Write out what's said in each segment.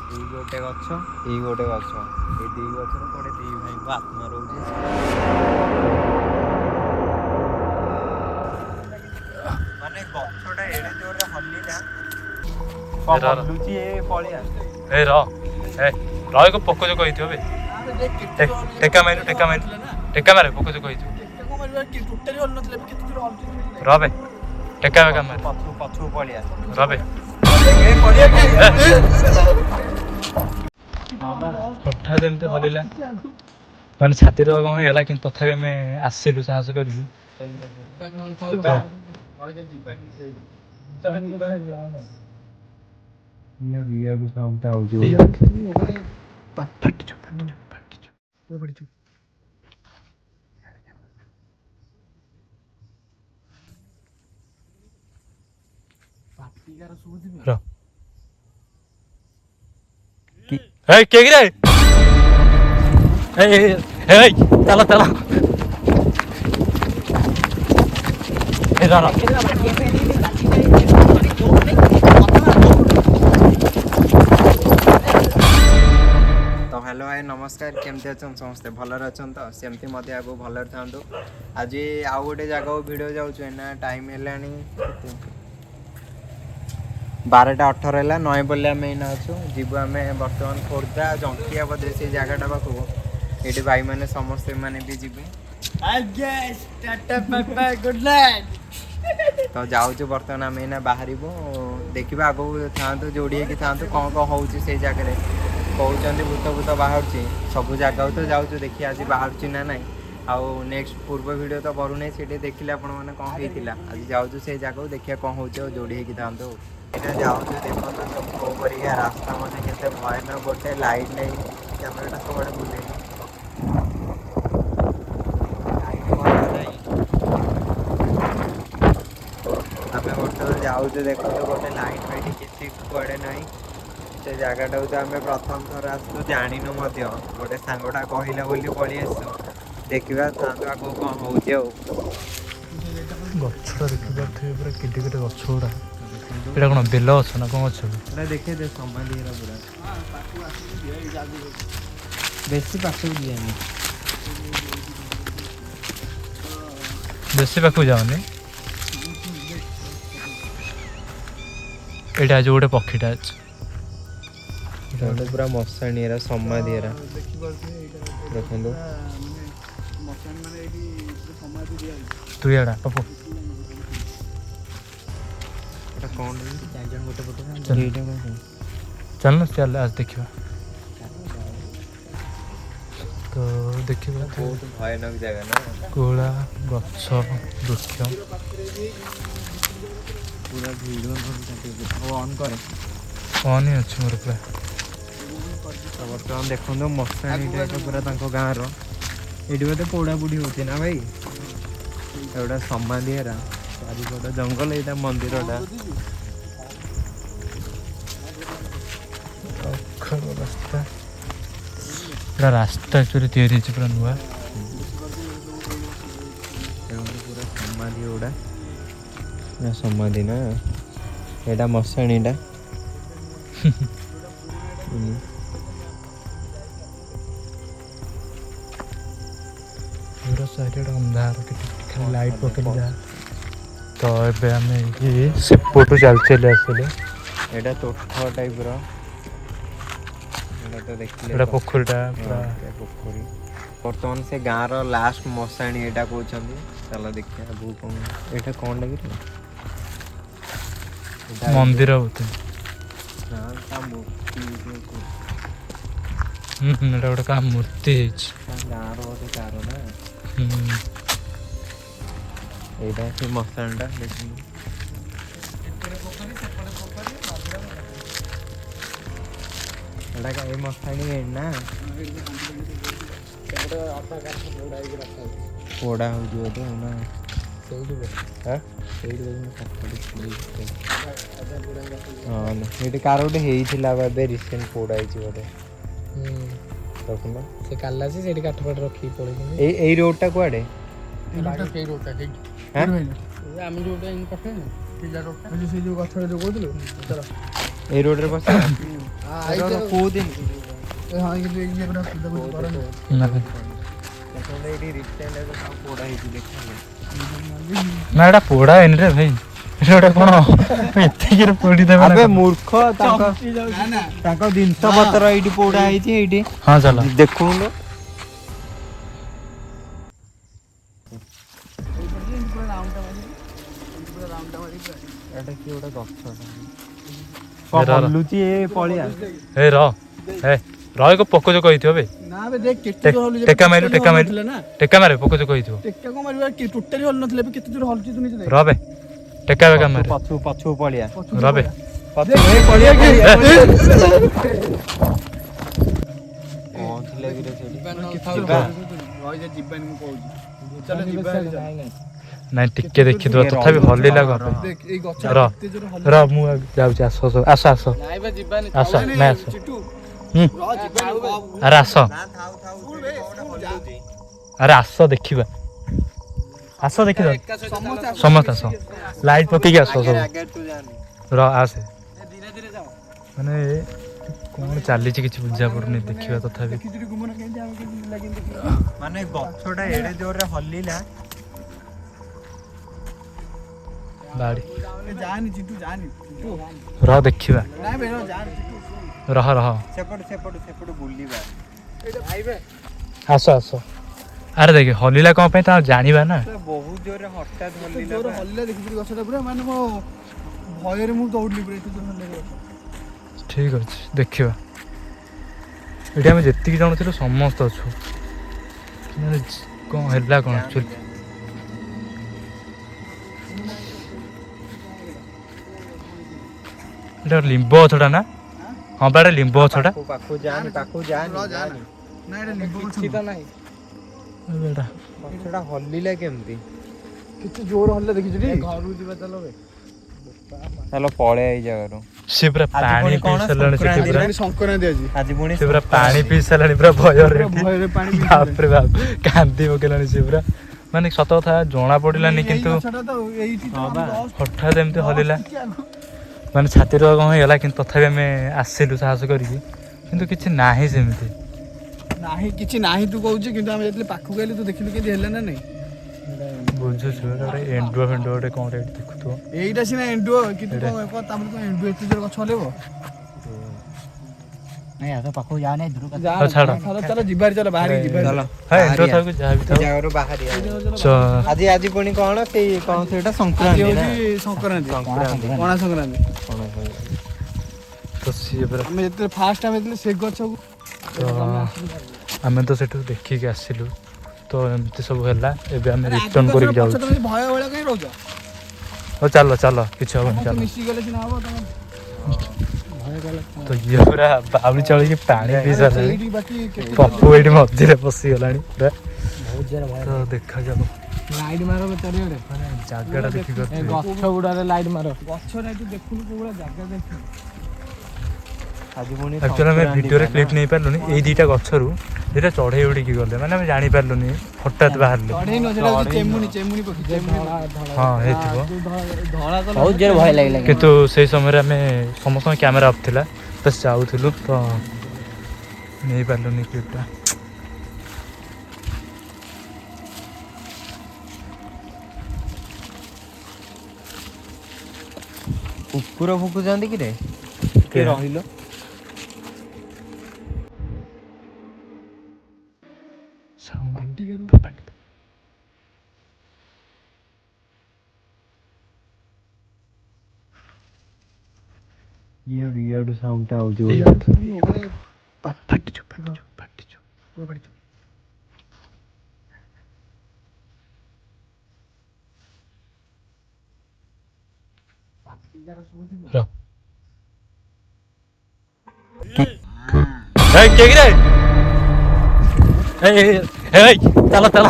ଏଇ ଗୋଟେ ଗଛ ଏଇ ଗୋଟେ ଗଛ ଏଇ ଦୁଇ ଗଛର ଗୋଟେ ଦୁଇ ଭାଇଙ୍କ ଆତ୍ମା ରହୁଛି। ମାନେ ଗଛଟା ଏଡେ ଜୋରରେ ହଲିଲା ହଲୁଛି ଏ ପଳିଆ ଏ ର ଏକ ପୋକ ଯୋଗ ହେଇଥିବ ବେ ଟେକା ମାରୁ ଟେକା ମାରେ ପୋକ ଯୋଗ ହେଇଥିବ ରବେ ଟେକା ବେକା ମାରେ ପଛକୁ ପଳିଆ ରବେ ହଠାତ୍ ଏମିତି ହଲିଲା ମାନେ ଛାତିର କଣ ହେଇଗଲା କିନ୍ତୁ ତଥାପି ଆମେ ଆସିଲୁ ସାହସ କରିବୁ କେଗିରେ ଚାଲ ଚାଲ तो हेलो भाई नमस्कार केमती अच्छा समस्ते भलर अच्छा तो सेमती मत आगे भलर था आज आउ गोटे जगह भिड जाऊँ ना टाइम है 12:18 है नई बोले आम एना अच्छु जीव आम बर्तमान खोर्धा जंकिया बदे से जगटा पाखु ये भाई मैंने समस्ते मैंने भी जीवे तो जाऊँ बर्तमान आम एना बाहर देखा आगू था जोड़ी था कौन कौन हो जगह कहते भूत भूत बाहर सब जगह तो जाऊँ देखिए आज बाहर ना ना आउ नेक्स्ट पूर्व वीडियो तो करूना से देखिले आपण मैंने कौन होता आज जाऊँ से जगह देखिए कौन हो जोड़ी था जाऊँ देखो रास्ता मैंने के भयानक गोटे लाइट नहीं कैमेरा सब बुले आम बर्तमान जाऊँ देखो गोटे लाइट फाइट किसी कड़े ना से जगटा तो आम प्रथम थर आसू जानू गोटे सांगटा कहला बोली पलि आसू देखा आगू कौन हो गछटा देखिए पूरा किटे किटे गछ गुड़ा এটা কোন বেল গছ না কোন গছ এটা দেখে দে সমাধি এরা পুরা বেশি পাখু যায়নি বেশি পাখু যাওনি এটা আজ গোটে পক্ষীটা আছে এটা পুরা মশানি এরা সমাধি এরা দেখନ୍ତୁ তুই এডা পপু कौन चल ना चल आज देखिए तो देखिए बहुत भयानक जगह ना कोला गछ वृक्ष पूरा वीडियो ऑन करे ऑन ही अच्छे मोर पूरा बर्तमान देखो मशाणी पूरा गाँव रही बोधे पोड़ा पुड़ी होती ना भाई एटा समाधि है चारिपट जंगल यहाँ मंदिर रास्ता पूरा रास्ता एक्चुअली तैयारी पूरा नुआ पूरा समाधि गुड़ा समाधि ना यहाँ मशाणीटा पूरा चारिट अंधार खाली लाइट पकड़ जा तो ये आम सेपटू चल चल आसले यहाँ तोठ टाइप देखिए पोखरीटा पोखरी बर्तमान से गाँव लास्ट मशाणी यहाँ कहते चल देखिए आगू कौन यहाँ कौन लगे मंदिर बोलते गोटे क्या मूर्ति गाँव रोटे कार ना यहाँ से मशाणीटा देखिए मशाणी है ना पोड़ा हो ना हाँ कार गोटे होते रिसेंट पोड़ा बोधे से काला से काठ पाठ रखी पड़े रोडटा कुआड़े এই রোডরে বসে কোউ দিন ହଁ କିନ୍ତୁ ଏଇ ଗୋଟେ ଅସୁବିଧା କିଛି କରନି ଏଇଠି ରିସେଣ୍ଟ ଏବେ ସବୁ ପୋଡ଼ା ହେଇଛି ଦେଖାଲେ ନା ଏଇଟା ପୋଡ଼ା ହେଇନି ରେ ଭାଇ ଏଇଟା ଗୋଟେ କ'ଣ ଏତିକିରେ ପୋଡ଼ି ଦେବେ ଆବେ ମୂର୍ଖ ତାଙ୍କ ଜିନିଷ ପତ୍ର ଏଇଠି ପୋଡ଼ା ହେଇଛି ଏଇଠି ହଁ ଚାଲ ଦେଖୁନୁ ଏଟା କି ଗୋଟେ ଗଛ ହଲୁଛି ଏ ପଳିଆ ଏ ର ଏକ ପୋକ ଯୋକ ହେଇଥିବ ବେ ନା ବେ ଦେଖ କେତେ ଜୋର ହଲୁଛି ଟେକା ମାରୁ ଟେକା ମାରେ ପୋକ ଯୋକ ହେଇଥିବ ଟେକା କଣ ମାରିବା କି ଟୋଟାଲି ହଲୁ ନଥିଲେ ଏବେ କେତେ ଜୋର ହଲୁଛି ତୁ ନିଜେ ଦେଖ ର ବେ ଟେକା ବେକା ମାରେ ପଛୁ ପଳିଆ ର ବେ ପଳିଆ ପହଞ୍ଚିଲେ କିରେ ସେଠି ଯିବାନି ମୁଁ କହୁଛି ଚାଲ ଯିବା ନାଇଁ ଟିକେ ଦେଖିଦେବା ତଥାପି ହଲିଲା କ'ଣ ଦେଖ ଏଇ ଗଛ ର କେତେ ଜୋର ହଲୁଛି ର ମୁଁ ଯାଉଛି ଆସ ଆସ ଆସ ନାଇଁ ବା ଯିବାନି ଆସ ନାଇଁ ଆସ ଚିଟୁ ହୁଁ ର ଯିବାନି ଆରେ ଆସ ଆରେ ଆସ ଦେଖିବା ଆସ ଦେଖିବା ସମସ୍ତେ ଆସ ଲାଇଟ୍ ପକେଇକି ଆସ ସବୁ ର ଆସେ ଧୀରେ ଧୀରେ ଯାଅ ମାନେ କ'ଣ ଚାଲିଛି କିଛି ବୁଝା ପଡୁନି ଦେଖିବା ତଥାପି ଦେଖିଛୁ ଗୁମନ କେମିତି ଆମେ କେମିତି ଲାଗିନି ମାନେ ଗଛଟା ଏଡେ ଜୋରରେ ହଲିଲା ବାଡ଼ି ଯାଆନି ଚିଟୁ ଯାଆନି ଚିଟୁ ର ଦେଖିବା ନାଇଁ ବେ ଯାଆନି ଚିଟୁ ରହ ସେପଟେ ବୁଲିବା ଆସ ଆସ ଆରେ ଦେଖେ ହଲିଲା କ'ଣ ପାଇଁ ତା ଜାଣିବା ନା ବହୁତ ଜୋରରେ ହଠାତ୍ ଏତେ ଜୋର ହଲିଲା ଦେଖିଛୁ ଗଛଟା ପୁରା ମାନେ ମୋ ଭୟରେ ମୁଁ ଦୌଡ଼ିଲି ପୁରା ଏତେ ଜୋର ହଲିଲା ଗଛ ଠିକ ଅଛି ଦେଖିବା ଏଠି ଆମେ ଯେତିକି ଜଣ ଥିଲୁ ସମସ୍ତେ ଅଛୁ ମାନେ କ'ଣ ହେଲା କ'ଣ ଆକ୍ଚୁଆଲି ଏଇଟା ଲିମ୍ବ ଗଛଟା ନା ହଁ ବା ଏଇଟା ଲିମ୍ବ ଗଛଟା ପାଖକୁ ଯାଆନି ନା ଏଟା ଲିମ୍ବ ଗଛ କିଛି ତ ନାହିଁ ଏଇଟା ଗଛଟା ହଲିଲା କେମିତି କେତେ ଜୋର ହଲିଲା ଦେଖିଛୁ ଟି ଘରକୁ ଯିବା ଚାଲ ବେ ଚାଲ ପଳେଇ ଏଇ ଜାଗାରୁ ସେ ପୁରା ପାଣି ପିଇ ସାରିଲାଣି ସେଠି ପୁରା ସଂକ୍ରାନ୍ତି ଆଜି ପୁଣି ସେ ପୁରା ପାଣି ପିଇ ସାରିଲାଣି ପୁରା ଭୟରେ ଭୟରେ ପାଣି ପିଇ ବାପରେ ବାପ କାନ୍ଦି ପକେଇଲାଣି ସେ ପୁରା ମାନେ ସତ କଥା ଜଣା ପଡ଼ିଲାନି କିନ୍ତୁ ହଠାତ୍ ଏମିତି ହଲିଲା ମାନେ ଛାତିର କ'ଣ ହେଇଗଲା କିନ୍ତୁ ତଥାପି ଆମେ ଆସିଲୁ ସାହସ କରିକି କିନ୍ତୁ କିଛି ନାହିଁ ସେମିତି ନାହିଁ କିଛି ନାହିଁ ତୁ କହୁଛୁ କିନ୍ତୁ ଆମେ ଯେତେବେଳେ ପାଖକୁ ଗଲୁ ତୁ ଦେଖିଲୁ କେମିତି ହେଲା ନା ନାଇଁ ବୁଝୁଛୁ ଗୋଟେ ଏଣ୍ଡୁଅ ଫେଣ୍ଡୁଅ ଗୋଟେ କ'ଣ ଏଠି ଦେଖୁଥିବ ଏଇଟା ସିନା ଏଣ୍ଡୁଅ କିନ୍ତୁ ତାପରେ କଣ ଏଣ୍ଡୁଅ ଏତେ ଜୋର ଗଛ ହଲେଇବ ନାଇଁ ଆସ ପାଖକୁ ଯା ନାଇଁ ଦୂର ଛାଡ଼ ଚାଲ ଯିବାର ଚାଲ ବାହାରିକି ଯିବାର ଚାଲ ଏଣ୍ଡୁଅ ଥାଉ ଯାହା ବି ଥାଉ ଜାଗାରୁ ବାହାରିବା ଆଜି ପୁଣି କ'ଣ ସେଇ କ'ଣ ସେଇଟା ସଂକ୍ରାନ୍ତି ନା ସଂକ୍ରାନ୍ତି ପଣା ସଂକ୍ରାନ୍ତି ତ ସିଏ ପୁରା ଆମେ ଯେତେବେଳେ ଫାଷ୍ଟ ଆମେ ଯେତେବେଳେ ସେ ଗଛକୁ ତ ଆମେ ତ ସେଠୁ ଦେଖିକି ଆସିଲୁ ତ ଏମିତି ସବୁ ହେଲା ଏବେ ଆମେ ରିଟର୍ନ କରିକି ଯାଉଛୁ ଭୟ ଭୟ କାହିଁ ରହୁଛ ହଉ ଚାଲ ଚାଲ କିଛି ହବନି ଚାଲ ମିଶିଗଲେ ସିନା ହବ ତମେ ତ ଇଏ ପୁରା ବାଉଳି ଚଳିକି ପାଣି ପିଇ ସାରିଲାଣି ଏଇଠି ବାକି କେତେ ପପୁ ଏଇଠି ମଝିରେ ପଶିଗଲାଣି ପୁରା ତ ଦେଖାଯାଉ ଲାଇଟ୍ ମାର ଚାରିଆଡେ ମାନେ ଜାଗାଟା ଦେଖିପାରୁଥିବେ ଗଛ ଗୁଡାରେ ଲାଇଟ୍ ମାର ଗଛ ନାଇଁ ତୁ ଦେଖୁନୁ କୋଉଗୁଡା ଜାଗା ଦେଖିବୁ ଆଜି ପୁଣି ଆକ୍ଚୁଆଲି ଆମେ ଭିଡ଼ିଓରେ କ୍ଲିପ୍ ନେଇପାରିଲୁନି ଏଇ ଦୁଇଟା ଗଛରୁ ଦୁଇଟା ଚଢ଼େଇ ଉଡ଼ିକି ଗଲେ ମାନେ ଆମେ ଜାଣିପାରିଲୁନି ହଠାତ୍ ବାହାରିଲେ ଚଢେଇ ନ ସେଟା ହଉଛି ଚେମୁନି ଚେମୁନି ପକ୍ଷୀ ହଁ ହେଇଥିବ ଧଳା କଲର ବହୁତ ଜୋର ଭୟ ଲାଗିଲା କିନ୍ତୁ ସେଇ ସମୟରେ ଆମେ ସମସ୍ତଙ୍କ କ୍ୟାମେରା ଅଫ୍ ଥିଲା ତ ଯାଉଥିଲୁ ତ ନେଇପାରିଲୁନି କ୍ଲିପ୍ଟା କୁକୁର ଭୁକୁଛନ୍ତି କିରେ କିଏ ରହିଲ ଇଆଡୁ ସାଉଣ୍ଡଟା ଆଉଛି ଫାଟିଛୁ ଚାଲ ଚାଲ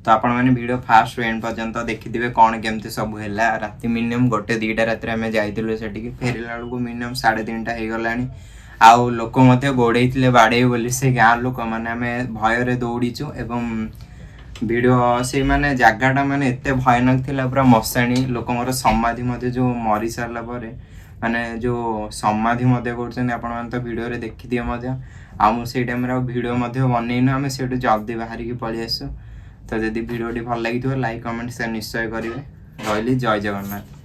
ତ ଆପଣମାନେ ଭିଡ଼ିଓ ଫାର୍ଷ୍ଟ ଏଣ୍ଡ ପର୍ଯ୍ୟନ୍ତ ଦେଖିଥିବେ କ'ଣ କେମିତି ସବୁ ହେଲା ରାତି ମିନିମମ୍ 1-2 ରାତିରେ ଆମେ ଯାଇଥିଲୁ ସେଠିକି ଫେରିଲା ବେଳକୁ ମିନିମମ୍ 3:30 ହେଇଗଲାଣି ଆଉ ଲୋକ ମଧ୍ୟ ଗୋଡ଼େଇଥିଲେ ବାଡ଼େଇ ବୋଲି ସେ ଗାଁ ଲୋକମାନେ ଆମେ ଭୟରେ ଦୌଡ଼ିଛୁ ଏବଂ ଭିଡ଼ିଓ ସେଇ ମାନେ ଜାଗାଟା ମାନେ ଏତେ ଭୟାନକ ଥିଲା ପୁରା ମଶାଣି ଲୋକଙ୍କର ସମାଧି ମଧ୍ୟ ଯେଉଁ ମରି ସାରିଲା ପରେ ମାନେ ଯେଉଁ ସମାଧି ମଧ୍ୟ କରୁଛନ୍ତି ଆପଣମାନେ ତ ଭିଡ଼ିଓରେ ଦେଖିଥିବେ ମଧ୍ୟ। ଆଉ ମୁଁ ସେଇ ଟାଇମ୍ରେ ଆଉ ଭିଡ଼ିଓ ମଧ୍ୟ ବନେଇନୁ ଆମେ ସେଇଠୁ ଜଲ୍ଦି ବାହାରିକି ପଳେଇ ଆସୁ। ତ ଯଦି ଭିଡ଼ିଓଟି ଭଲ ଲାଗିଥିବ ଲାଇକ୍ କମେଣ୍ଟ ସେୟାର ନିଶ୍ଚୟ କରିବେ। ରହିଲି ଜୟ ଜଗନ୍ନାଥ।